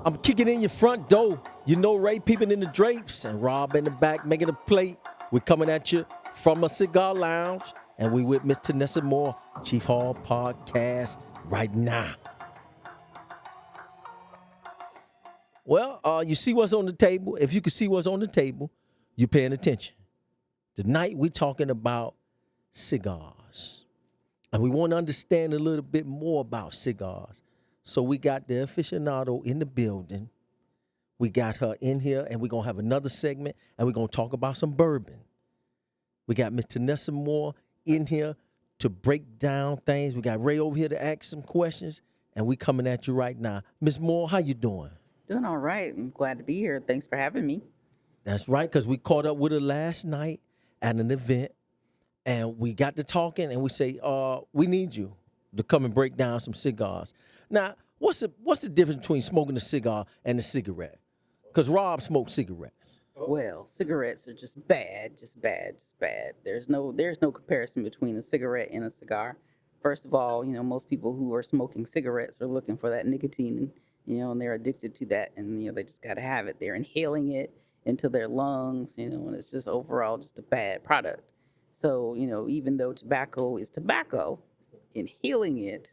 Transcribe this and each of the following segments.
I'm kicking in your front door. You know Ray peeping in the drapes and Rob in the back making a plate. We're coming at you from a cigar lounge, and we with Miss Tenessa Moore, Chief Hall Podcast right now. Well, you see what's on the table. If you can see what's on the table, you're paying attention. Tonight we're talking about cigars. And we want to understand a little bit more about cigars. So we got the aficionado in the building. We got her in here, and we're going to have another segment, and we're going to talk about some bourbon. We got Miss Tenessa Moore in here to break down things. We got Ray over here to ask some questions, and we coming at you right now. Miss Moore, how you doing? Doing all right. I'm glad to be here. Thanks for having me. That's right, because we caught up with her last night at an event, and we got to talking, and we say, we need you to come and break down some cigars. Now, what's the difference between smoking a cigar and a cigarette? Because Rob smokes cigarettes. Well, cigarettes are just bad, just bad, just bad. There's no comparison between a cigarette and a cigar. First of all, most people who are smoking cigarettes are looking for that nicotine, and they're addicted to that, and they just got to have it. They're inhaling it into their lungs, and it's just overall just a bad product. So, even though tobacco is tobacco, inhaling it,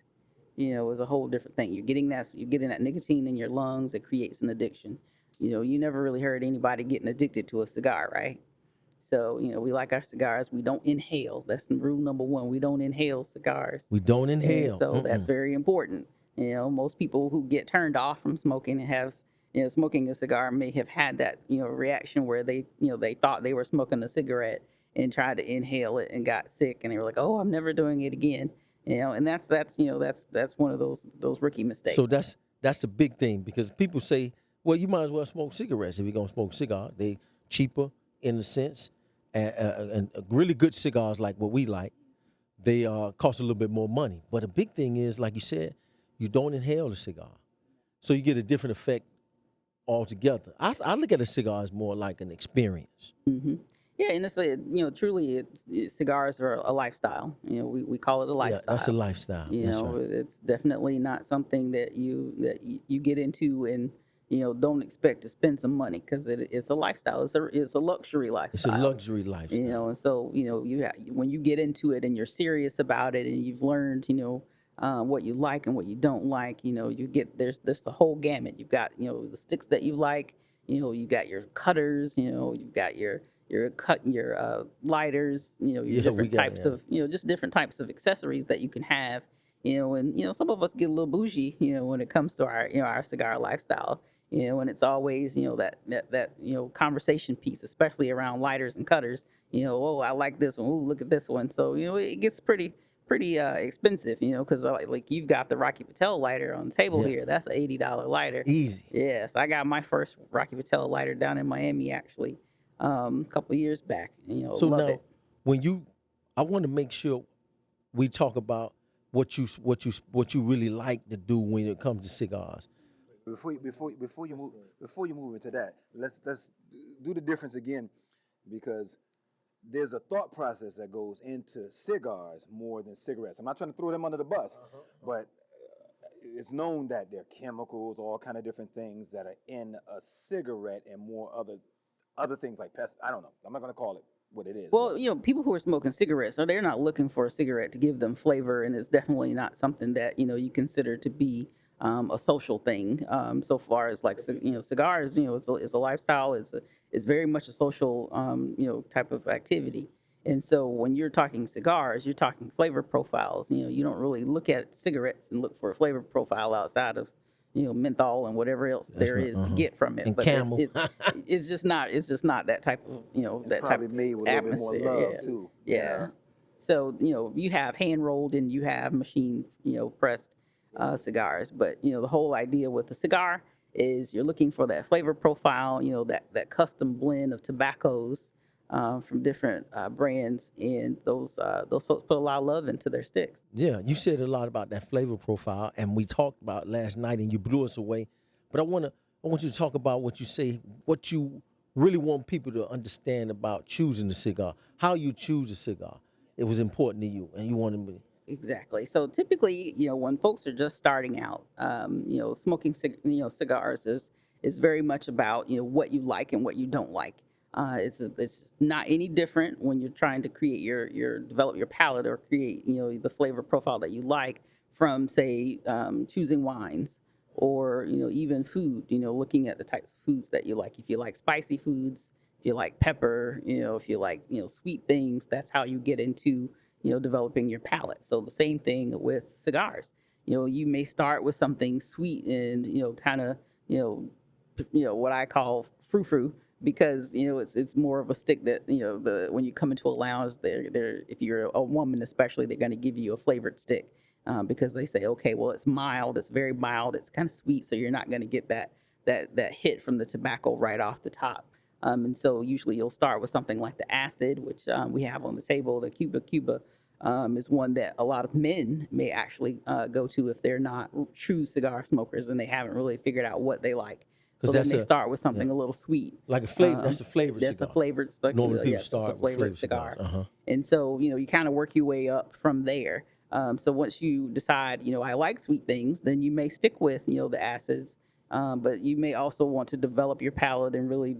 is a whole different thing. You're getting that nicotine in your lungs. It creates an addiction. You never really heard anybody getting addicted to a cigar, right? So, we like our cigars. We don't inhale. That's rule number one. We don't inhale cigars. We don't And inhale. so that's very important. Most people who get turned off from smoking and have, smoking a cigar may have had that, reaction where they thought they were smoking a cigarette and tried to inhale it and got sick, and they were like, "Oh, I'm never doing it again." And that's one of those rookie mistakes. So that's the big thing, because people say, well, you might as well smoke cigarettes if you're going to smoke a cigar. They cheaper in a sense, and really good cigars like what we like, they cost a little bit more money. But the big thing is, like you said, you don't inhale the cigar. So you get a different effect altogether. I look at a cigar as more like an experience. hmm Yeah, and truly, cigars are a lifestyle. We call it a Yeah, lifstyle. that's a lifestyle. That's right. It's definitely not something that you get into and don't expect to spend some money, because it's a lifestyle. It's a luxury It's a lifestyle. luxury lifestyle. And so when you get into it and you're serious about it and you've learned what you like and what you don't like. You get there's the whole gamut. You've got the sticks that you like. You got your cutters. You've got your lighters. Your Yeah, we different got types of just different types of accessories that you can have. And some of us get a little bougie. When it comes to our cigar lifestyle. And it's always that conversation piece, especially around lighters and cutters. Oh, I like this one. Oh, look at this one. So it gets pretty expensive, because like you've got the Rocky Patel lighter on the table Yeah. here. That's an $80 lighter. Easy. Yes, I got my first Rocky Patel lighter down in Miami, actually, a couple of years back. So Love now, it. I want to make sure we talk about what you really like to do when it comes to cigars. Before you move into that, let's do the difference again, because there's a thought process that goes into cigars more than cigarettes. I'm not trying to throw them under the bus, but it's known that there are chemicals, all kind of different things that are in a cigarette, and more other things like pest. I don't know. I'm not going to call it what it is. Well, people who are smoking cigarettes, so they're not looking for a cigarette to give them flavor, and it's definitely not something that you consider to be a social thing. So far as like cigars, it's a lifestyle. It's very much a social type of activity. And so when you're talking cigars, you're talking flavor profiles. You don't really look at cigarettes and look for a flavor profile outside of menthol and whatever else there right, is to get from it. And But Camel. it's just not that type of it's that type probably of made with a little bit more atmosphere. love Yeah. too. Yeah. So, you have hand rolled and you have machine, pressed cigars. But, the whole idea with the cigar is you're looking for that flavor profile, that custom blend of tobaccos from different brands. And those folks put a lot of love into their sticks. Yeah, you said a lot about that flavor profile, and we talked about last night, and you blew us away. But I want you to talk about what you really want people to understand about choosing a cigar, how you choose a cigar. It was important to you, and you wanted me. Exactly. So typically, when folks are just starting out, smoking, cigars is very much about what you like and what you don't like. It's not any different when you're trying to create your develop your palate or create the flavor profile that you like from say choosing wines or even food. Looking at the types of foods that you like. If you like spicy foods, if you like pepper, if you like sweet things, that's how you get into developing your palate. So the same thing with cigars. You may start with something sweet and kind of what I call frou-frou because it's more of a stick that the when you come into a lounge, they're if you're a woman especially, they're going to give you a flavored stick because they say, okay, well it's mild, it's very mild, it's kind of sweet, so you're not going to get that hit from the tobacco right off the top. And so usually you'll start with something like the acid, which we have on the table. The Cuba is one that a lot of men may actually go to if they're not true cigar smokers and they haven't really figured out what they like. So Because then that's they a start with yeah, something a little sweet. like a flavor. That's a flavored That's cigar. a flavored cigar. Normally people Yes, that's a start with flavored flavored cigars. cigar. And so you kind of work your way up from there. So once you decide, I like sweet things, then you may stick with the acids. But you may also want to develop your palate and really,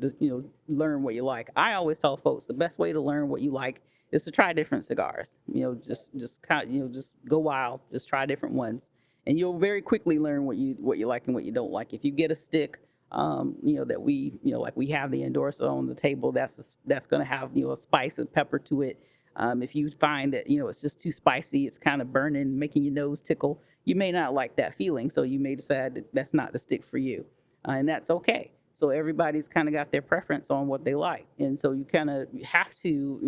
learn what you like. I always tell folks the best way to learn what you like is to try different cigars. Just kind of, just go wild, just try different ones, and you'll very quickly learn what you like and what you don't like. If you get a stick, that we, like we have the endorser on the table, that's going to have a spice and pepper to it. If you find that it's just too spicy, it's kind of burning, making your nose tickle, you may not like that feeling, so you may decide that that's not the stick for you, and that's okay. So everybody's kind of got their preference on what they like, and so you kind of have to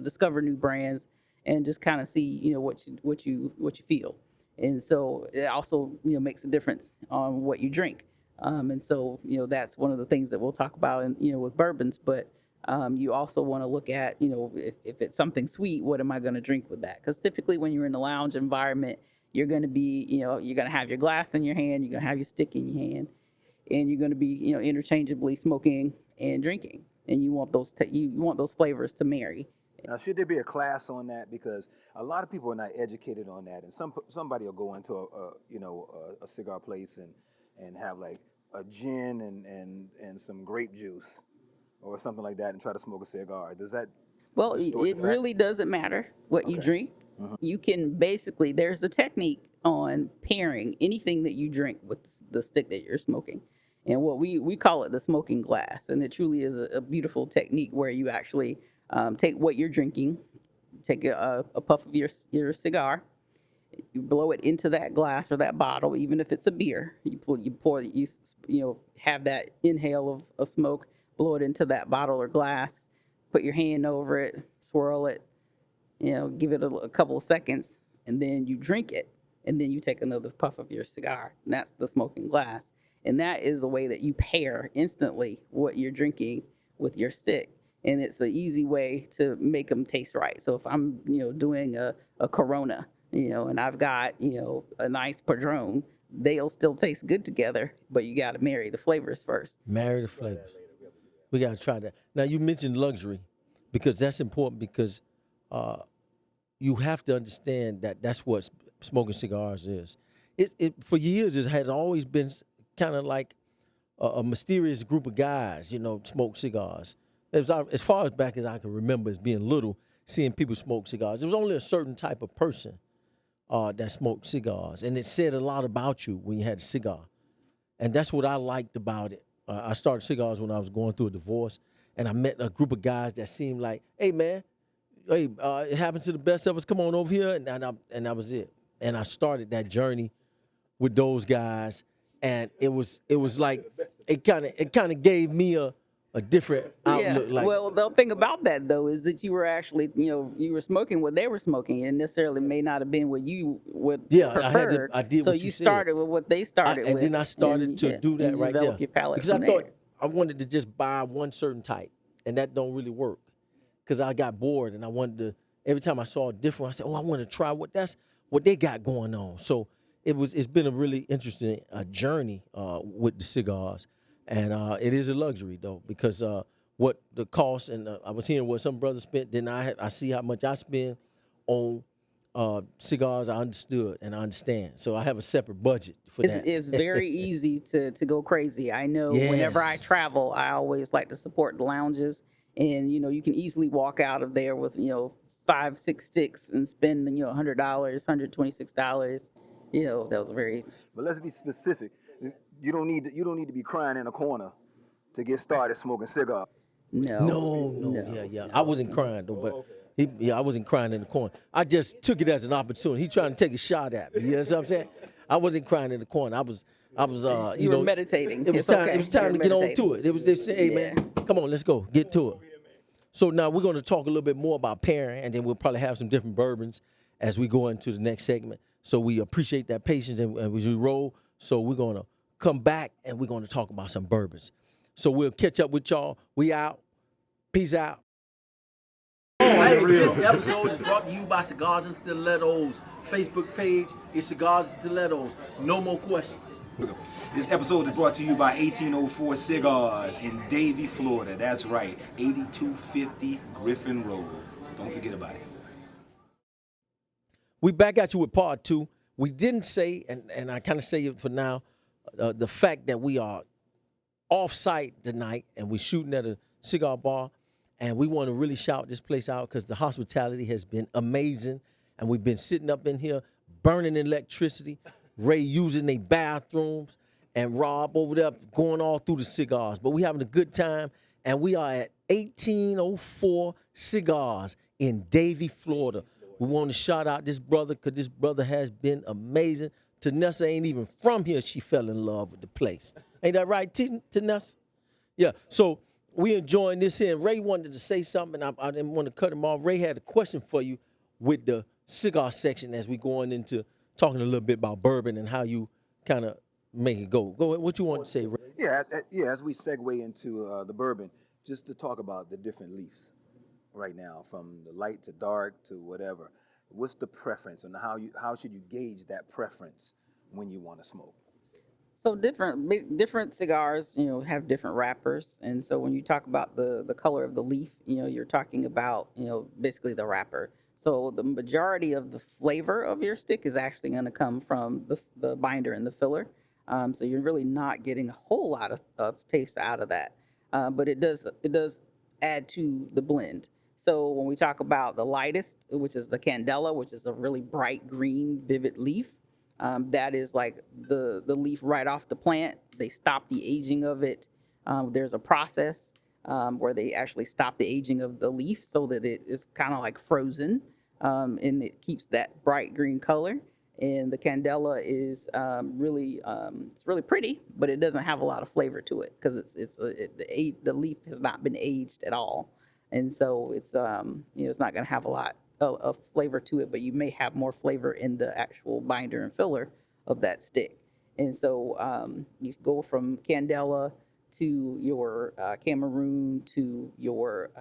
discover new brands and just kind of see what you feel, and so it also makes a difference on what you drink. And so that's one of the things that we'll talk about in, with bourbons, but you also want to look at, if it's something sweet, what am I going to drink with that? Because typically when you're in a lounge environment, you're going to be, you're going to have your glass in your hand, you're going to have your stick in your hand, and you're going to be, interchangeably smoking and drinking. And you want you want those flavors to marry. Now, should there be a class on that? Because a lot of people are not educated on that, and somebody will go into a cigar place and have like a gin and some grape juice or something like that and try to smoke a cigar. Does that Well, distort the it fact? really doesn't matter what you Okay. drink. You can basically, there's a technique on pairing anything that you drink with the stick that you're smoking. And what we call it the smoking glass. And it truly is a beautiful technique where you actually take what you're drinking, take a puff of your cigar, you blow it into that glass or that bottle, even if it's a beer. Have that inhale of smoke, blow it into that bottle or glass, put your hand over it, swirl it, give it a couple of seconds, and then you drink it. And then you take another puff of your cigar. And that's the smoking glass. And that is a way that you pair instantly what you're drinking with your stick. And it's an easy way to make them taste right. So if I'm, doing a Corona, and I've got, a nice Padron, they'll still taste good together, but you got to marry the flavors first. Marry the flavors. We got to try that. Now, you mentioned luxury because that's important because you have to understand that that's what smoking cigars is. It for years, it has always been kind of like a mysterious group of guys, smoke cigars. As far as back as I can remember as being little, seeing people smoke cigars. It was only a certain type of person that smoked cigars, and it said a lot about you when you had a cigar. And that's what I liked about it. I started cigars when I was going through a divorce, and I met a group of guys that seemed like, hey, man, hey, it happened to the best of us. Come on over here, and that was it. And I started that journey with those guys, and it was like it kind of gave me a different Yeah. outlook. Like, Well, the thing about that though is that you were actually, you were smoking what they were smoking, and necessarily may not have been what you would yeah, preferred. I did so what you said. started with what they started And with, then I started and, to do that and you right there develop your palate because from I thought there. I wanted to just buy one certain type, and that don't really work because I got bored and I wanted to. Every time I saw a different, I said, "Oh, I want to try what they got going on." So it's been a really interesting journey with the cigars, and it is a luxury though because what the cost and I was hearing what some brothers spent. Then I see how much I spend on cigars, I understood and I understand. So I have a separate budget for It's, that. it's very easy to go crazy. I know whenever I Yes. travel, I always like to support the lounges, and you can easily walk out of there with 5, 6 sticks and spend $100, $126. That was very But let's be specific. You don't need to be crying in a corner to get started smoking cigars. No, yeah. I wasn't crying though, but I wasn't crying in the corner. I just took it as an opportunity. He trying to take a shot at me. You know what I'm saying? I wasn't crying in the corner. I was, You were meditating. It was It's time. okay. It was time You're to get on meditating. to it. It was they say, hey man, come on, let's go, get to it. So now we're going to talk a little bit more about pairing, and then we'll probably have some different bourbons as we go into the next segment. So we appreciate that patience and as we roll. So we're going to come back and we're going to talk about some bourbons. So we'll catch up with y'all. We out. Peace out. Hey, this episode is brought to you by Cigars and Stilettos. Facebook page is Cigars and Stilettos. No more questions. This episode is brought to you by 1804 Cigars in Davie, Florida. That's right, 8250 Griffin Road. Don't forget about it. We back at you with part two. We didn't say, and I kind of say it for now, the fact that we are off-site tonight and we're shooting at a cigar bar, and we want to really shout this place out because the hospitality has been amazing, and we've been sitting up in here burning electricity, Ray using their bathrooms, and Rob over there going all through the cigars. But we having a good time, and we are at 1804 Cigars in Davie, Florida. We want to shout out this brother because this brother has been amazing. Tenessa ain't even from here. She fell in love with the place. Ain't that right, Tenessa? Yeah, so we enjoying this here. And Ray wanted to say something. I didn't want to cut him off. Ray had a question for you with the cigar section as we going into talking a little bit about bourbon and how you kind of make it go. Go ahead. What you want to say, Ray? Yeah. As we segue into the bourbon, just to talk about the different leaves right now, from the light to dark to whatever. What's the preference, and how should you gauge that preference when you want to smoke? So different cigars, have different wrappers, and so when you talk about the color of the leaf, you're talking about basically the wrapper. So the majority of the flavor of your stick is actually going to come from the binder and the filler. So you're really not getting a whole lot of taste out of that, but it does add to the blend. So when we talk about the lightest, which is the Candela, which is a really bright green, vivid leaf. That is like the leaf right off the plant. They stop the aging of it. There's a process where they actually stop the aging of the leaf so that it is kind of like frozen, and it keeps that bright green color. And the Candela is it's really pretty, but it doesn't have a lot of flavor to it because the leaf has not been aged at all, and so it's not going to have a lot of flavor to it, but you may have more flavor in the actual binder and filler of that stick. And so you go from Candela to your Cameroon to your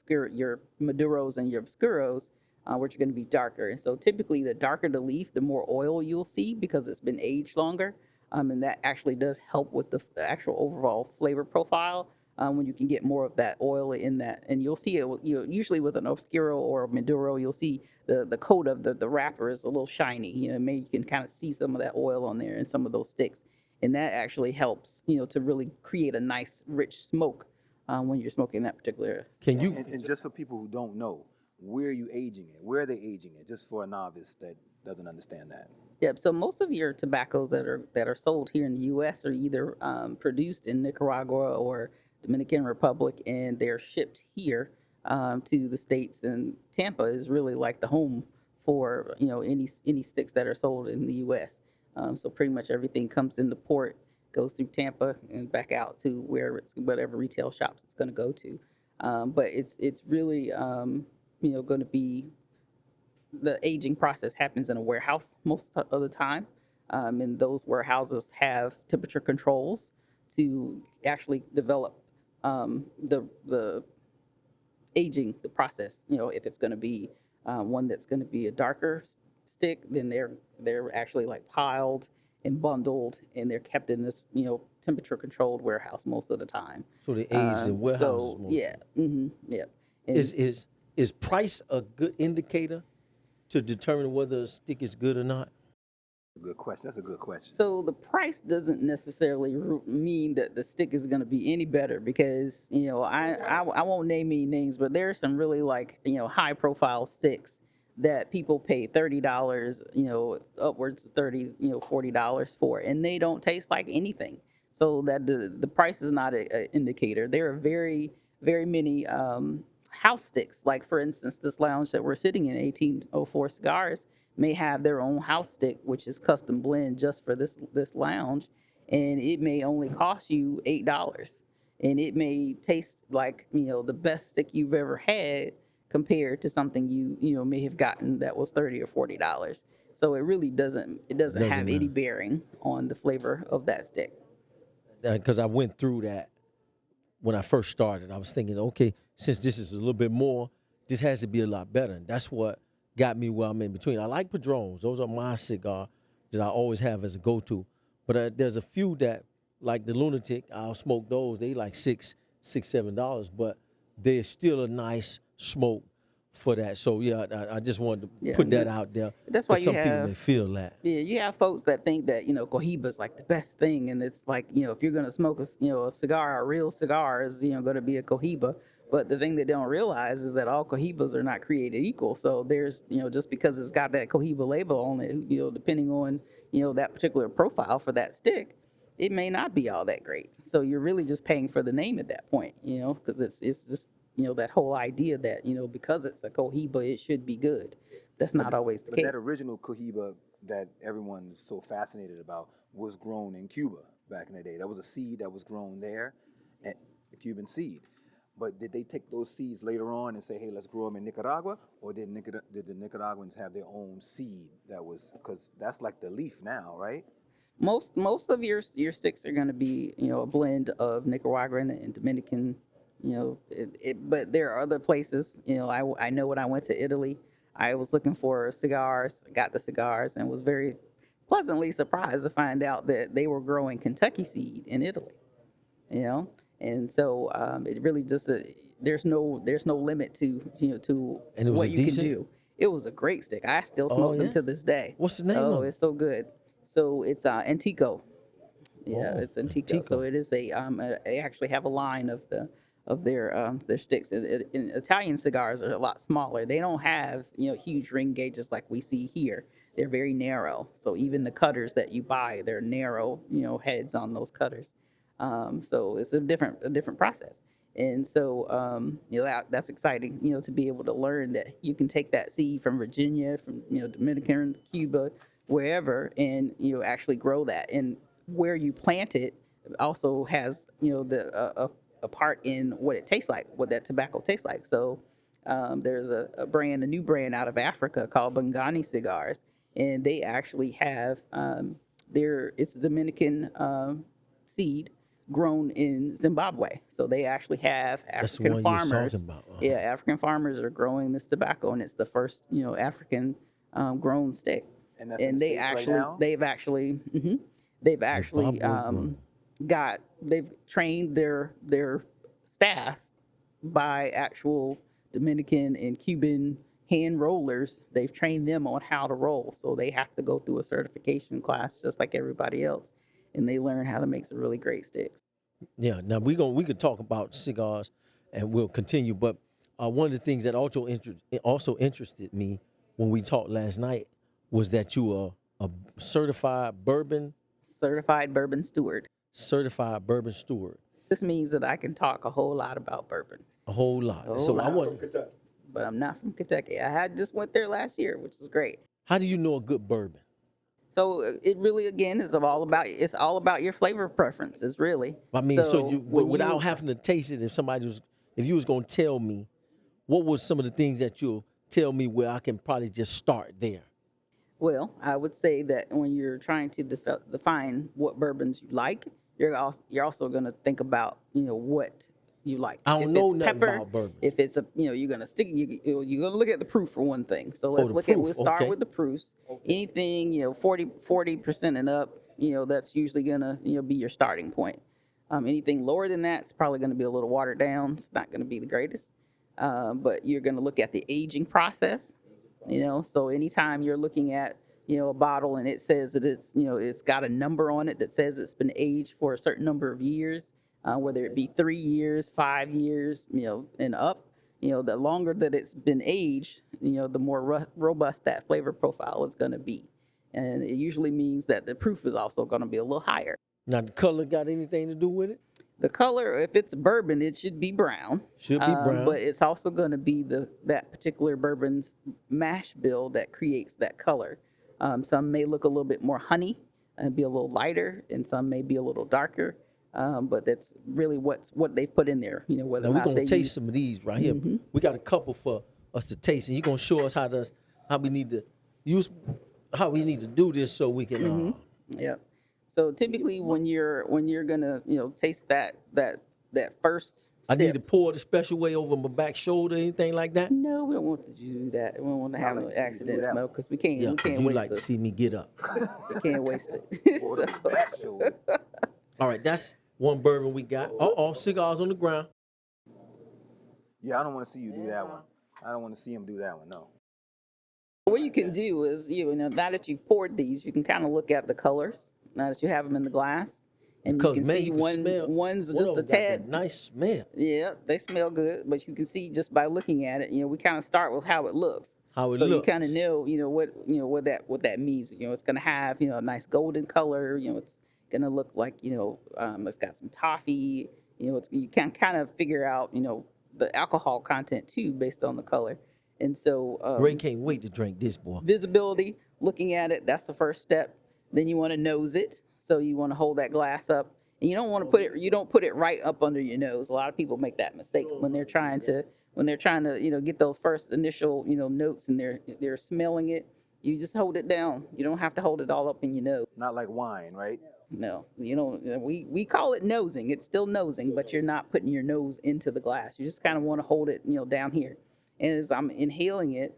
your Maduros and your Obscuros, which are going to be darker. And so typically the darker the leaf, the more oil you'll see because it's been aged longer. And that actually does help with the actual overall flavor profile. When you can get more of that oil in that, and you'll see it. Usually with an Obscuro or a Maduro, you'll see the coat of the wrapper is a little shiny. Maybe you can kind of see some of that oil on there in some of those sticks, and that actually helps. To really create a nice rich smoke when you're smoking that particular. Can you? And just for people who don't know, where are you aging it? Where are they aging it? Just for a novice that doesn't understand that. Yep. So most of your tobaccos that are sold here in the U.S. are either produced in Nicaragua or Dominican Republic, and they're shipped here to the States. And Tampa is really like the home for any sticks that are sold in the U.S. So pretty much everything comes into port, goes through Tampa, and back out to whatever retail shops it's going to go to. But it's really going to be, the aging process happens in a warehouse most of the time, and those warehouses have temperature controls to actually develop the aging, the process. If it's going to be one that's going to be a darker stick, then they're actually like piled and bundled, and they're kept in this temperature controlled warehouse most of the time. So they age in warehouses. So mostly. yeah, yeah. Is price a good indicator to determine whether a stick is good or not? Good question. That's a good question. So the price doesn't necessarily mean that the stick is going to be any better because I won't name any names, but there are some really like high profile sticks that people pay $30, upwards of 30, $40 for, and they don't taste like anything. So that the price is not a indicator. There are very many house sticks. Like for instance, this lounge that we're sitting in, 1804 Cigars, may have their own house stick, which is custom blend just for this lounge, and it may only cost you $8, and it may taste like the best stick you've ever had compared to something you may have gotten that was $30 or $40. So it really doesn't have any matter. bearing on the flavor of that stick. Because I went through that when I first started. I was thinking, okay, since this is a little bit more, this has to be a lot better. And that's what got me where I'm in between. I like Padrones. Those are my cigar that I always have as a go-to. But there's a few that, like the Lunatic, I'll smoke those. They like $7, but they're still a nice smoke for that. So yeah, I just wanted to Yeah, put that out there. that's why 'cause you some people have- may feel that. Yeah, you have folks that think that Cohiba's like the best thing, and it's like if you're gonna smoke a cigar, a real cigar is going to be a Cohiba. But the thing they don't realize is that all Cohibas are not created equal. So there's just because it's got that Cohiba label on it, depending on that particular profile for that stick, it may not be all that great. So you're really just paying for the name at that point, because it's just that whole idea that because it's a Cohiba, it should be good. That's not always the But case. that original Cohiba that everyone's so fascinated about was grown in Cuba back in the day. That was a seed that was grown there, a Cuban seed. But did they take those seeds later on and say, hey, let's grow them in Nicaragua? Or did the Nicaraguans have their own seed that was, because that's like the leaf now, right? Most of your sticks are going to be a blend of Nicaraguan and Dominican, but there are other places. I know when I went to Italy, I was looking for cigars, got the cigars, and was very pleasantly surprised to find out that they were growing Kentucky seed in Italy. And so it really just there's no limit to And it was what a you decent? can do. It was a great stick. I still Oh, smoke them yeah? to this day. What's the name Oh, of it? it's so good. So it's Antico. Yeah, Oh, it's Antico. Antico. So it is they actually have a line of their sticks. In Italian cigars are a lot smaller. They don't have huge ring gauges like we see here. They're very narrow. So even the cutters that you buy, they're narrow heads on those cutters. So it's a different process. And so that's exciting to be able to learn that you can take that seed from Virginia, from Dominican, Cuba, wherever, and actually grow that. And where you plant it also has a part in what it tastes like, what that tobacco tastes like. So there's a new brand out of Africa called Bangani Cigars, and they actually have it's Dominican seed grown in Zimbabwe. So they actually have That's the African one you was farmers. talking about. Uh-huh. Yeah, African farmers are growing this tobacco, and it's the first African grown stick. And that's in the States right now? They've actually Zimbabwe grown. they've trained their staff by actual Dominican and Cuban hand rollers. They've trained them on how to roll, so they have to go through a certification class just like everybody else, and they learn how to make some really great sticks. Yeah. Now we could talk about cigars, and we'll continue. But one of the things that also interested me when we talked last night was that you are a certified bourbon Steward. This means that I can talk a whole lot about bourbon, A whole lot. A So whole I lot. want. but I'm not from Kentucky. I just went there last year, which was great. How do you know a good bourbon? So it really, again, is all about your flavor preferences, really. I mean, so when without having to taste it, if you was gonna tell me, what was some of the things that you'll tell me where I can probably just start there? Well, I would say that when you're trying to define what bourbons you like, you're also going to think about what you like. I don't If know it's nothing pepper, about bourbon. if it's you're going to stick you're going to look at the proof for one thing. So let's the look at proof, we'll start okay. with the proofs. Anything 40% and up, that's usually going to be your starting point. Anything lower than that, it's probably going to be a little watered down. It's not going to be the greatest. But you're going to look at the aging process. So anytime you're looking at, a bottle and it says that it's got a number on it that says it's been aged for a certain number of years, whether it be 3 years, 5 years, and up, the longer that it's been aged, the more robust that flavor profile is going to be. And it usually means that the proof is also going to be a little higher. Now, the color got anything to do with it? The color, if it's bourbon, it should be brown. Should be brown. But it's also going to be that particular bourbon's mash bill that creates that color. Some may look a little bit more honey and be a little lighter, and some may be a little darker. But that's really what they put in there. Whether Now, or we're not going to they taste use. some of these right here. We got a couple for us to taste, and you're going to show us how we need to use, how we need to do this so we can. Yep. So typically, when you're gonna taste that first. I need sip. to pour it a special way over my back shoulder, anything like that. No, we don't want you to do that. We don't want to have no like to see you do accidents, that no, one. because we can't. Yeah, we 'cause can't you waste like to it. see me get up. We can't waste it. Or the So- back shoulder. All right, that's one bourbon we got. Cigars on the ground. Yeah, I don't want to see you do that one. I don't want to see him do that one. No. What you can do is, now that you've poured these, you can kind of look at the colors. Now that you have them in the glass, and Because, you can man, see you can smell. one's one just of a them got that tad. nice smell. Yeah, they smell good, but you can see just by looking at it. We kind of start with how it looks. How it so looks. you kind of know, what that means. It's gonna have, a nice golden color. It's gonna look like, it's got some toffee. You can kind of figure out, the alcohol content too based on the color. And so Ray can't wait to drink this, boy. visibility, looking at it, that's the first step. Then you want to nose it. So you want to hold that glass up, and you don't want to put it right up under your nose. A lot of people make that mistake when they're trying to get those first initial, notes, and they're smelling it. You just hold it down. You don't have to hold it all up in your nose. Not like wine, right? No, we call it nosing. It's still nosing, but you're not putting your nose into the glass. You just kind of want to hold it, down here. And as I'm inhaling it,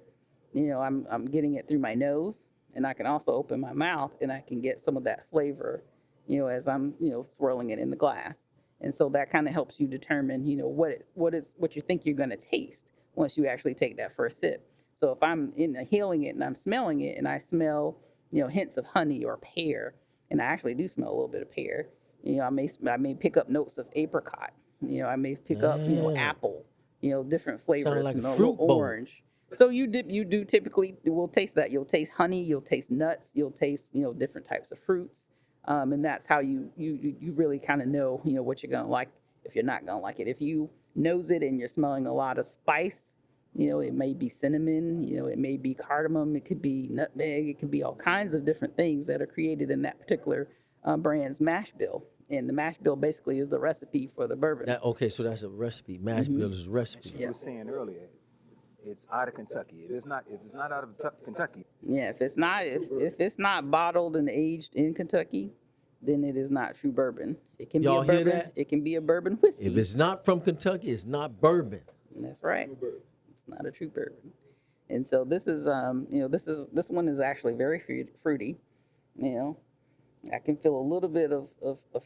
I'm getting it through my nose, and I can also open my mouth, and I can get some of that flavor, as I'm, swirling it in the glass. And so that kind of helps you determine, what you think you're going to taste once you actually take that first sip. So if I'm inhaling it and I'm smelling it, and I smell, hints of honey or pear, and I actually do smell a little bit of pear, I may pick up notes of apricot, I may pick up, apple, different flavors, like a a little fruit bowl. orange. So you do typically will taste that. You'll taste honey, you'll taste nuts, you'll taste, different types of fruits. And that's how you really kind of know, what you're gonna like, if you're not gonna like it. If you nose it and you're smelling a lot of spice, it may be cinnamon, it may be cardamom, it could be nutmeg, it could be all kinds of different things that are created in that particular brand's mash bill. And the mash bill basically is the recipe for the bourbon. So that's a recipe. Mash bill is a recipe. You were saying earlier, it's out of Kentucky. If it's not out of Kentucky, Yeah, if it's not bottled and aged in Kentucky, then it is not true bourbon. It can Y'all be a hear bourbon. that? It can be a bourbon whiskey. If it's not from Kentucky, it's not bourbon. That's right. It's not a true bourbon. And so this is this one is actually very fruity. I can feel a little bit of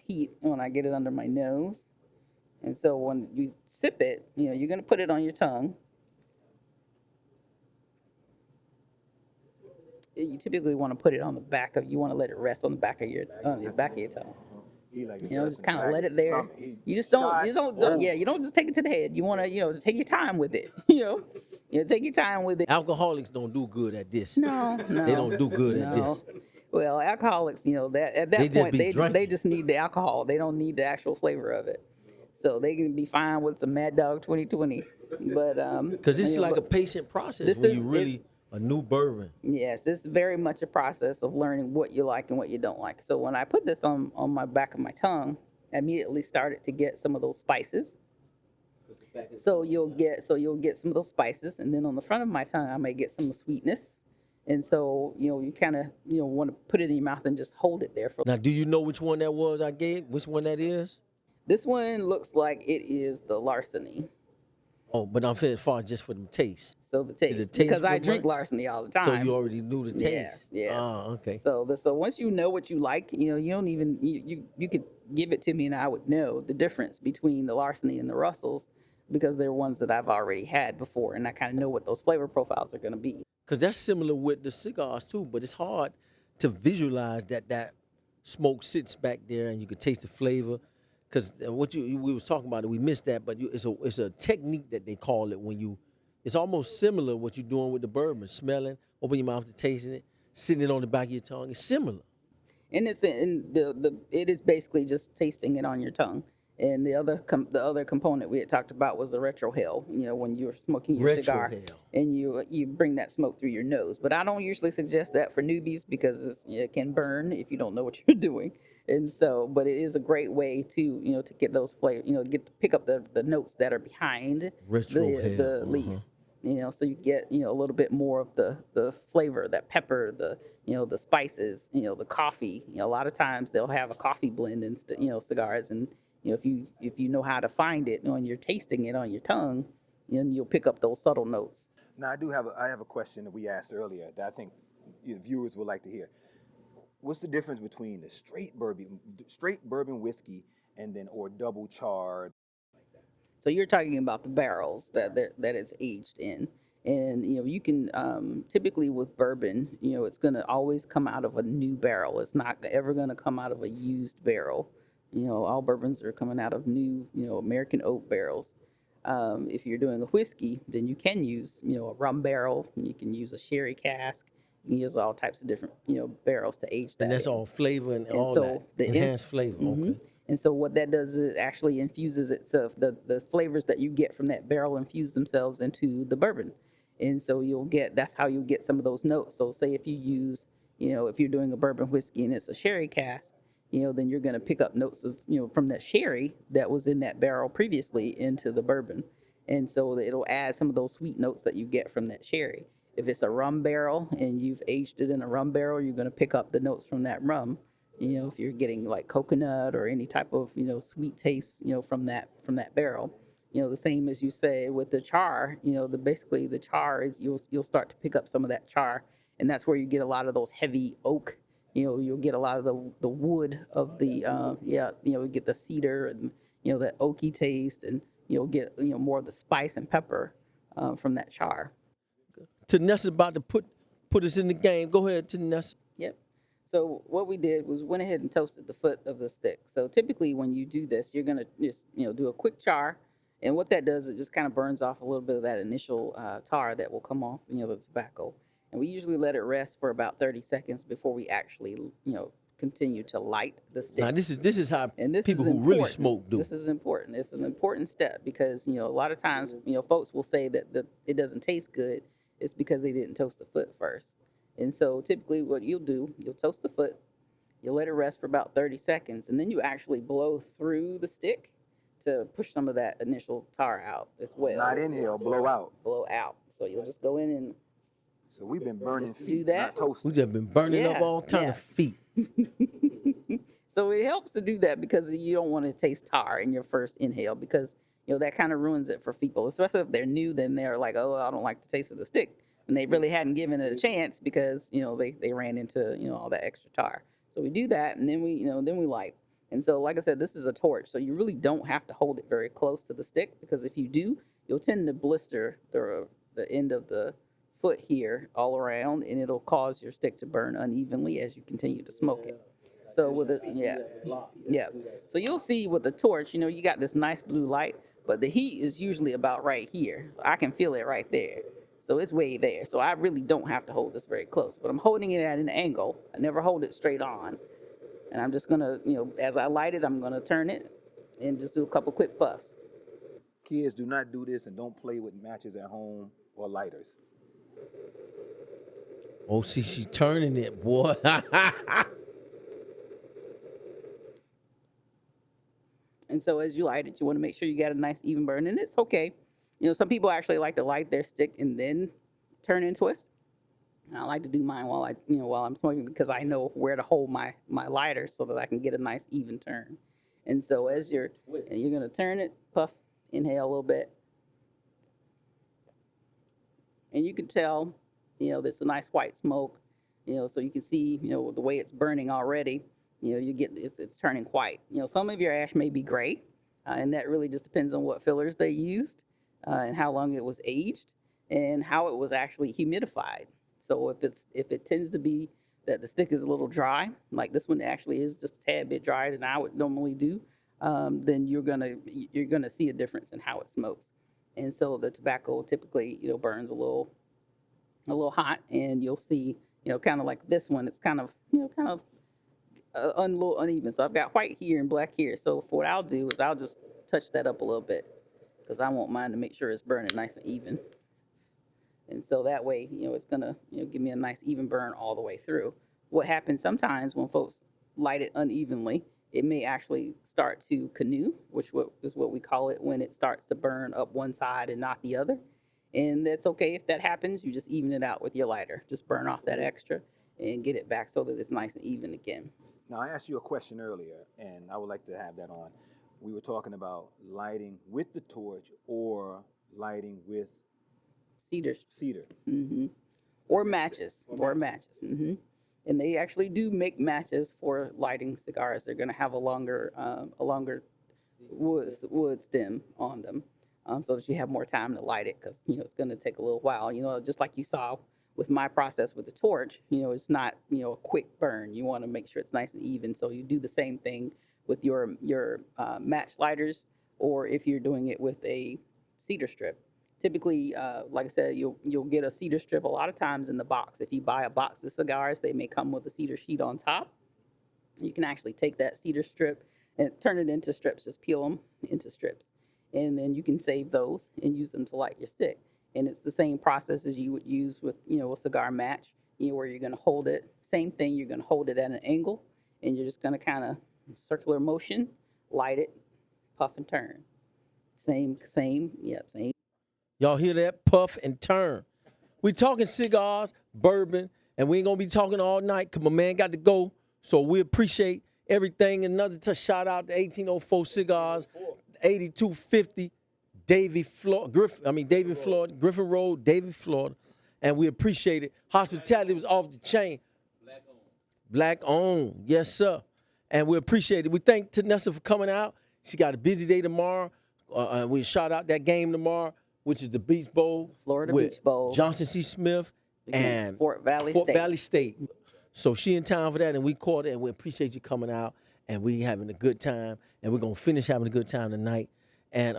heat when I get it under my nose. And so when you sip it, you're gonna put it on your tongue. You typically want to put it on the back of. You want to let it rest on the back of your tongue. he like Just kind of let it there. You just don't. You don't just take it to the head. You want to, take your time with it. Take your time with it. Alcoholics don't do good at this. No. They don't do good at this. Well, alcoholics, that at that They just point be they drinking. just need the alcohol. They don't need the actual flavor of it. So they can be fine with some Mad Dog 2020. But Because this is like a patient process when you really a new bourbon. yes, it's very much a process of learning what you like and what you don't like. So when I put this on my back of my tongue, I immediately started to get some of those spices. So you'll get some of those spices, and then on the front of my tongue, I may get some sweetness. And so you kind of want to put it in your mouth and just hold it there for. Now, do you know which one that was I gave? Which one that is? This one looks like it is the larceny. Oh, but I'm as far just for the taste. So the taste, taste because I good, drink right? larceny all the time. So you already knew the Yes, taste. yes. Oh, okay. So once you know what you like, you don't even you could give it to me and I would know the difference between the larceny and the Russells, because they're ones that I've already had before, and I kind of know what those flavor profiles are going to be. because that's similar with the cigars too. But it's hard to visualize that smoke sits back there and you can taste the flavor. Because what we was talking about it, we missed that. But it's a technique that they call it when you. It's almost similar what you're doing with the bourbon, smelling, open your mouth to tasting it, sitting it on the back of your tongue. It's similar. And it's in it is basically just tasting it on your tongue. And the other component we had talked about was the retrohale. When you're smoking your cigar, Retrohale. and you bring that smoke through your nose. But I don't usually suggest that for newbies because it can burn if you don't know what you're doing. And so, but it is a great way to get those flavor, pick up the notes that are behind Retrohale. the leaf. So you get a little bit more of the flavor, that pepper, the spices, the coffee. A lot of times they'll have a coffee blend in cigars, and if you know how to find it when you're tasting it on your tongue, then you'll pick up those subtle notes. Now I have a question that we asked earlier that I think viewers would like to hear. What's the difference between the straight bourbon whiskey and then or double charred? So you're talking about the barrels that it's aged in, and you can typically with bourbon, it's going to always come out of a new barrel. It's not ever going to come out of a used barrel. All bourbons are coming out of new, American oak barrels. If you're doing a whiskey, then you can use, a rum barrel. You can use a sherry cask. You can use all types of different, barrels to age that. And that's in. all flavor and all so that. Enhanced flavor. Mhm. Okay. And so what that does is it actually infuses itself. The flavors that you get from that barrel infuse themselves into the bourbon. And so that's how you get some of those notes. So say if you use, if you're doing a bourbon whiskey and it's a sherry cask, then you're going to pick up notes of, from that sherry that was in that barrel previously into the bourbon. And so it'll add some of those sweet notes that you get from that sherry. If it's a rum barrel and you've aged it in a rum barrel, you're going to pick up the notes from that rum. If you're getting like coconut or any type of, sweet taste, from that barrel. The same as you say with the char, basically the char is you'll start to pick up some of that char, and that's where you get a lot of those heavy oak. You'll get a lot of the wood of the you get the cedar and that oaky taste, and you'll get more of the spice and pepper from that char. Tenessa about to put us in the game. Go ahead, Tenessa. Yep. So what we did was went ahead and toasted the foot of the stick. So typically when you do this, you're gonna just do a quick char, and what that does, it just kind of burns off a little bit of that initial tar that will come off the tobacco. And we usually let it rest for about 30 seconds before we actually continue to light the stick. Now this is how And this people is who really important. smoke do. This is important. It's an important step because a lot of times folks will say that it doesn't taste good. It's because they didn't toast the foot first. And so typically what you'll do, you'll toast the foot, you'll let it rest for about 30 seconds, and then you actually blow through the stick to push some of that initial tar out as well. Not inhale, blow out. Blow out. So you'll just go in and So we've been burning Just do feet, that. not toasting. We just been burning up Yeah, all kind yeah. of feet. So it helps to do that because you don't want to taste tar in your first inhale because that kind of ruins it for people, especially if they're new. Then they're like, oh, I don't like the taste of the stick, and they really hadn't given it a chance because they ran into all that extra tar. So we do that, and then we light. And so, like I said, this is a torch, so you really don't have to hold it very close to the stick because if you do, you'll tend to blister the end of the foot here all around, and it'll cause your stick to burn unevenly as you continue to smoke it. So with it, yeah. So you'll see with the torch, you got this nice blue light, but the heat is usually about right here. I can feel it right there. So it's way there. So I really don't have to hold this very close, but I'm holding it at an angle. I never hold it straight on. And I'm just gonna, as I light it, I'm gonna turn it and just do a couple quick puffs. Kids, do not do this and don't play with matches at home or lighters. Oh, see, she turning it, boy. And so as you light it, you want to make sure you got a nice even burn. And it's okay. Some people actually like to light their stick and then turn and twist. And I like to do mine while I'm smoking because I know where to hold my lighter so that I can get a nice even turn. And so as you're going to turn it, puff, inhale a little bit. And you can tell, there's a nice white smoke, so you can see, the way it's burning already. You get it's turning white. Some of your ash may be gray, and that really just depends on what fillers they used, and how long it was aged, and how it was actually humidified. So if it tends to be that the stick is a little dry, like this one actually is just a tad bit drier than I would normally do, then you're gonna see a difference in how it smokes. And so the tobacco typically burns a little hot, and you'll see kind of like this one, it's kind of a little uneven. So I've got white here and black here. So what I'll do is I'll just touch that up a little bit because I want mine to make sure it's burning nice and even. And so that way, it's gonna, give me a nice even burn all the way through. What happens sometimes when folks light it unevenly, it may actually start to canoe, which is what we call it when it starts to burn up one side and not the other. And that's okay if that happens. You just even it out with your lighter. Just burn off that extra and get it back so that it's nice and even again. Now, I asked you a question earlier, and I would like to have that on. We were talking about lighting with the torch or lighting with Cedar. Mm-hmm. Or matches. And they actually do make matches for lighting cigars. They're going to have a longer wood stem on them, so that you have more time to light it, because it's going to take a little while. Just like you saw with my process with the torch, it's not a quick burn. You want to make sure it's nice and even. So you do the same thing with your match lighters, or if you're doing it with a cedar strip. Typically, like I said, you'll get a cedar strip a lot of times in the box. If you buy a box of cigars, they may come with a cedar sheet on top. You can actually take that cedar strip and turn it into strips. Just peel them into strips, and then you can save those and use them to light your stick. And it's the same process as you would use with a cigar match. Where you're going to hold it. Same thing. You're going to hold it at an angle, and you're just going to kind of circular motion, light it, puff and turn. Same. Y'all hear that? Puff and turn. We talking cigars, bourbon, and we ain't gonna be talking all night because my man got to go. So we appreciate everything. Another shout out to 1804 Cigars, 8250 Griffin Road, Davie, Florida. And we appreciate it. Hospitality was off the chain. Black owned. Yes, sir. And we appreciate it. We thank Tenessa for coming out. She got a busy day tomorrow. We shout out that game tomorrow, which is the Beach Bowl. Florida with Beach Bowl. Johnson C. Smith and Fort Valley State. So she in town for that, and we caught it, and we appreciate you coming out, and we having a good time, and we're going to finish having a good time tonight. And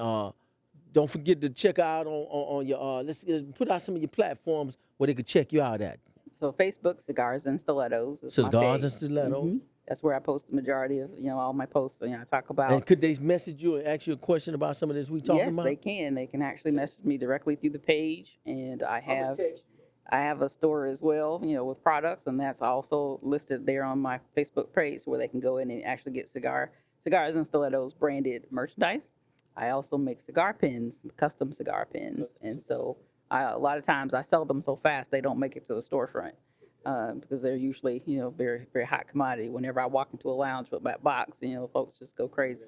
don't forget to check out on your, let's put out some of your platforms where they could check you out at. So Facebook, Cigars and Stilettos. Cigars and Stilettos. Mm-hmm. That's where I post the majority of all my posts. I talk about. And could they message you and ask you a question about some of this we talking about? Yes, they can. They can actually message me directly through the page, and I have a store as well, with products, and that's also listed there on my Facebook page where they can go in and actually get Cigars and Stilettos branded merchandise. I also make cigar pins, custom cigar pins, and so a lot of times I sell them so fast they don't make it to the storefront. Because they're usually, very, very hot commodity. Whenever I walk into a lounge with that box, folks just go crazy.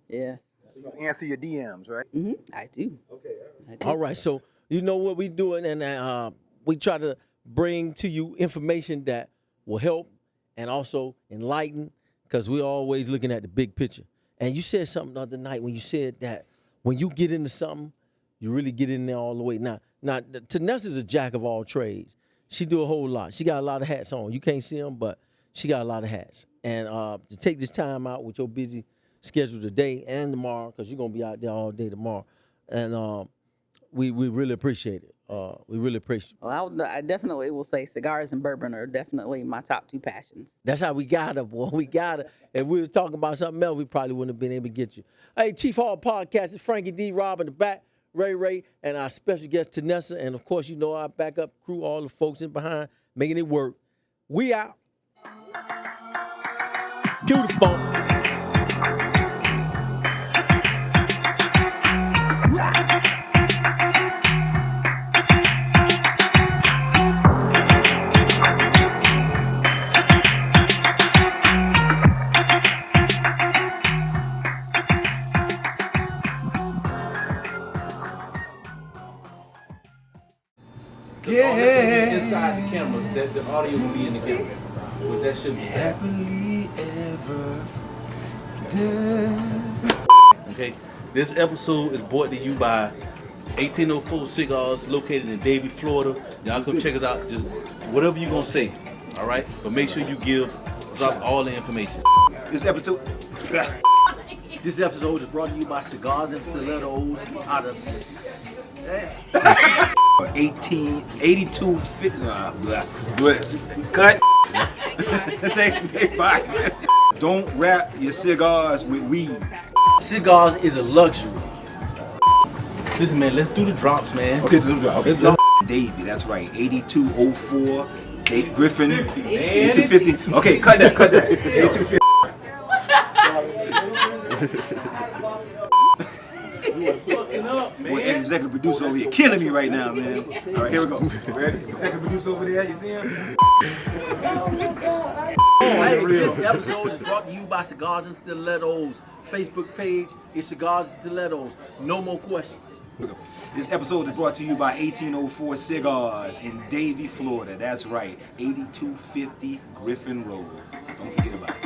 Yes. So you answer your DMs, right? Mm-hmm. I do. Okay. All right. So you know what we doing, and we try to bring to you information that will help and also enlighten, because we're always looking at the big picture. And you said something the other night when you said that when you get into something, you really get in there all the way. Now Tenessa's a jack of all trades. She do a whole lot. She got a lot of hats on. You can't see them, but she got a lot of hats. And to take this time out with your busy schedule today and tomorrow, because you're going to be out there all day tomorrow, and we really appreciate it. We really appreciate it. Well, I definitely will say cigars and bourbon are definitely my top two passions. That's how we got her, boy. We got her. If we was talking about something else, we probably wouldn't have been able to get you. Hey, Chief Hall Podcast, it's Frankie D. Rob in the back. Ray, and our special guest, Tenessa, and of course, our backup crew, all the folks in behind, making it work. We out. Cue the phone. Yeah. Inside the cameras, that the audio will be in the camera. But that should be Happily ever okay. This episode is brought to you by 1804 Cigars, located in Davie, Florida. Y'all come check us out. Just whatever you're gonna say, all right? But make sure you drop all the information. This episode. This episode is brought to you by Cigars and Stilettos out of 8250. Cut. Take 5. Don't wrap your cigars with weed. Cigars is a luxury. Listen, man, let's do the drops, man. Okay, Davey, that's right. 8204. Griffin. 8250. Okay, cut that. 8250. Boy, executive producer over here killing me right now, man. All right, here we go. Ready? Executive producer over there, you see him? Hey, this episode is brought to you by Cigars and Stilettos. Facebook page is Cigars and Stilettos. No more questions. This episode is brought to you by 1804 Cigars in Davie, Florida. That's right, 8250 Griffin Road. Don't forget about it.